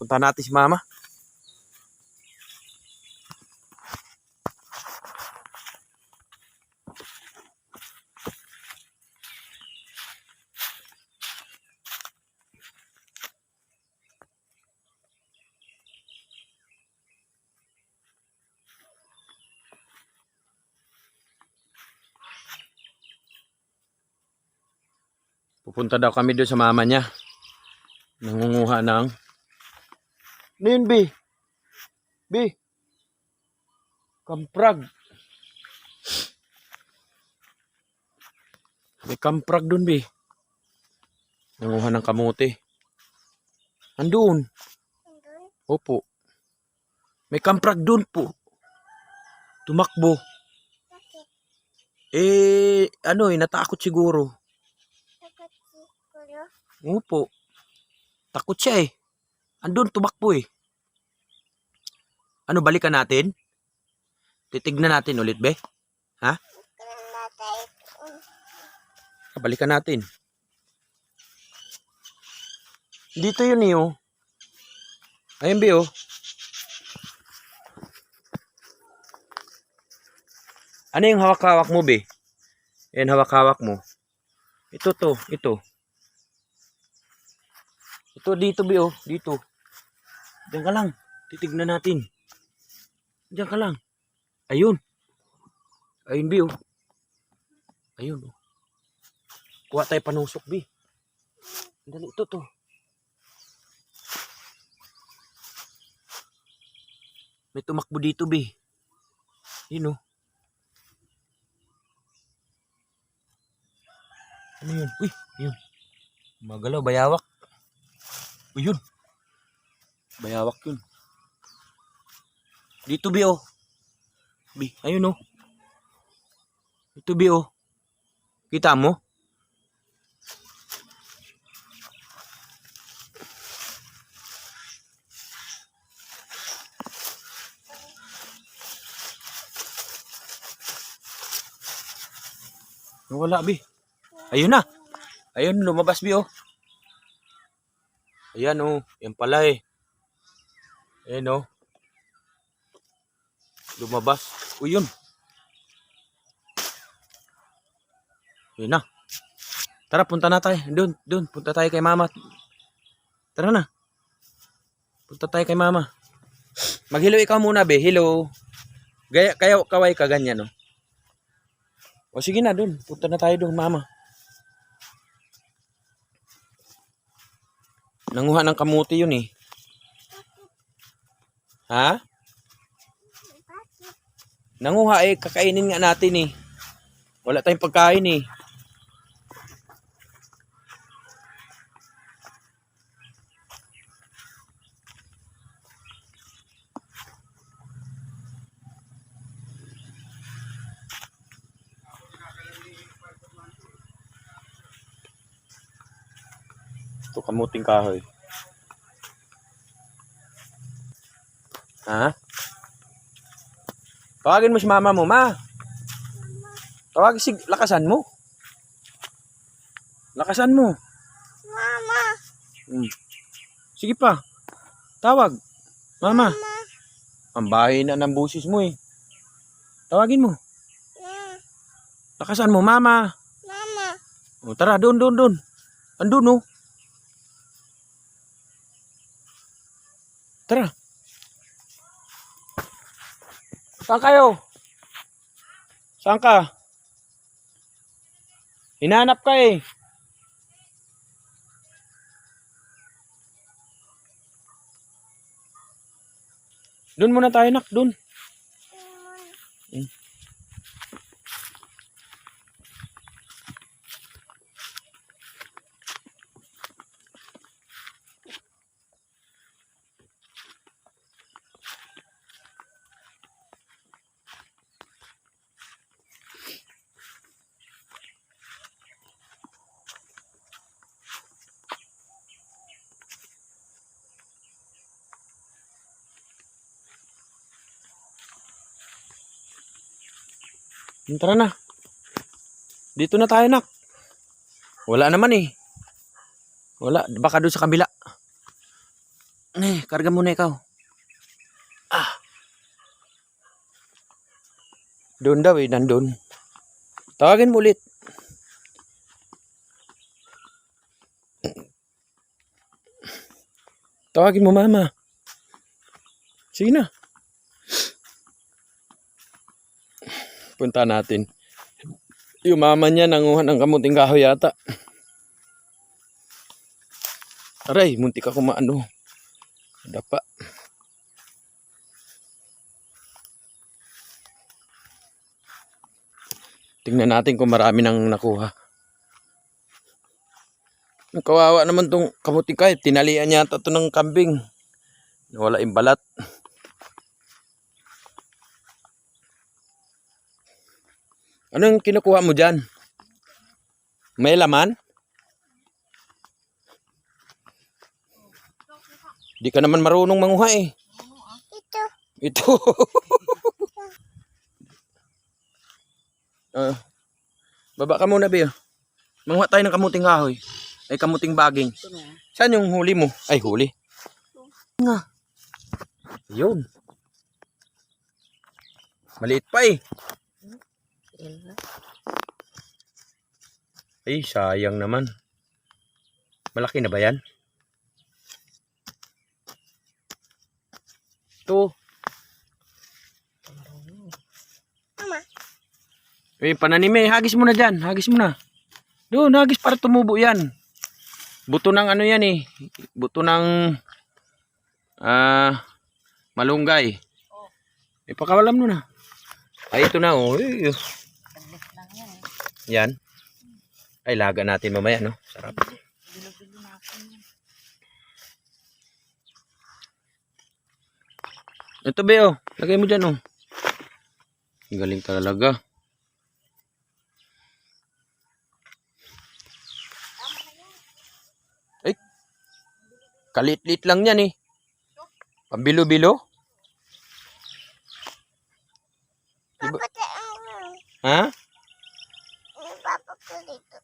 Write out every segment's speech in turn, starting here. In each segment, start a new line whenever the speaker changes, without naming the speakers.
Punta natin si mama. Pupunta daw kami doon sa mama niya. Nangunguha ng... Ano yun, B? B? Kamprag. May kamprag doon, B. Nangunguha ng kamote. Andun. Opo. May kamprag doon po. Tumakbo. Natakot siguro. Opo. Takot siya eh. Andun, tumakbo eh. Ano, balikan natin? Titignan natin ulit, be? Ha? Balikan natin. Dito yun eh, oh. Ayun, be, oh. Ano yung hawak-hawak mo, be? Ayan, hawak-hawak mo. Ito. Ito dito, be, oh. Dito. Diyan ka lang. Titignan natin. Diyan ka lang. Ayun. Ayun, be, oh. Ayun, oh. Kuha tayo panusok, be. Dali, ito, to. May tumakbo dito, be. Yun, oh. Ano yun? Uy, yun. Magalaw, bayawak. Uy, yun. Bayawak yun. Dito, be, oh. Be, ayun, oh. Ito, be, oh. Kita mo? Wala, be. Ayun na. Ayun, lumabas, be, oh. Ayan, oh. Yan pala, eh. Ayan, oh. Lumabas. Uy, yun. Yun na. Tara, punta na tayo. Doon. Punta tayo kay mama. Tara na. Punta tayo kay mama. Mag-hello ikaw muna, be. Hello. Kaya kaway ka ganyan, no? O sige na, doon. Punta na tayo doon, mama. Nanguha ng kamuti yun, eh. Ha? Nanguha, eh. Kakainin nga natin, eh. Wala tayong pagkain, eh. Ito, kamuting kahoy. Ha? Tawagin mo si mama mo, ma. Tawagin lakasan mo. Lakasan mo.
Mama.
Sige pa. Tawag. Mama.
Mama.
Ang bahay na ng busis mo, eh. Tawagin mo.
Yeah.
Lakasan mo, mama.
Mama.
O, tara, doon. Andun, oh. Tara. Saan kayo? Saan ka? Hinahanap ka, eh. Doon muna tayo, nak. Doon. Tara na. Dito na tayo, nak. Wala naman, eh. Wala. Baka doon sa kabila. Karga muna ikaw. Doon daw nandun. Tawagin mo ulit. Tawagin mo mama. Sige na. Punta natin. Yung mama niya nanguha ng kamuting kahoy yata. Aray, muntik ako maano. Dapa. Tingnan natin kung marami nang nakuha. Ang kawawa naman tong kamuting kahoy. Tinalian yata to ng kambing. Wala yung balat. Anong kinukuha mo dyan? May laman? Di ka naman marunong manguha eh.
Ito.
Ito. Baba ka muna, Bea. Manguha tayo ng kamuting kahoy. Ay, kamuting baging. Saan yung huli mo? Ay, huli. Nga. Yun. Maliit pa eh. Ay, sayang naman. Malaki na ba yan? Ito.
Mama.
Pananim eh. Hagis mo na dyan. Hagis mo na. Doon, hagis para tumubo yan. Buto ng ano yan eh. Buto ng malunggay. Pakawalam mo na. Ay, ito na oh. Yan. Ay, laga natin mamaya, no? Sarap. Ito, Beo. Lagay mo dyan, oh. Galing talaga. Ay. Kalit-lit lang yan, eh. Pambilo-bilo. Diba? Ha?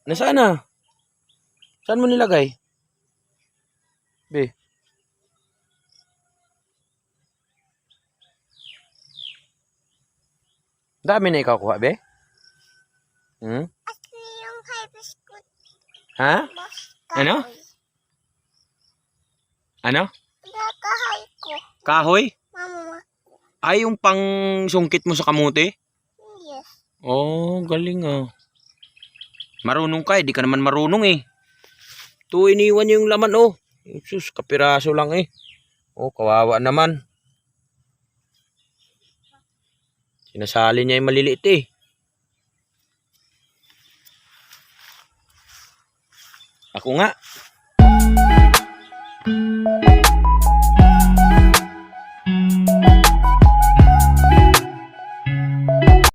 Nasaan na? Saan mo nilagay? Be. Dami na ikaw kuha, be? Hmm?
Ito yung hibiscus.
Ha? Ano? Ano?
Kahoy ko.
Kahoy?
Mama.
Ay, yung pang sungkit mo sa kamuti?
Yes.
Oh, galing ah. Marunong ka eh. Di ka naman marunong eh. Ito, iniwan niyo yung laman oh. Sus, kapiraso lang eh. Oh, kawawa naman. Sinasali niya yung maliliit eh. Ako nga.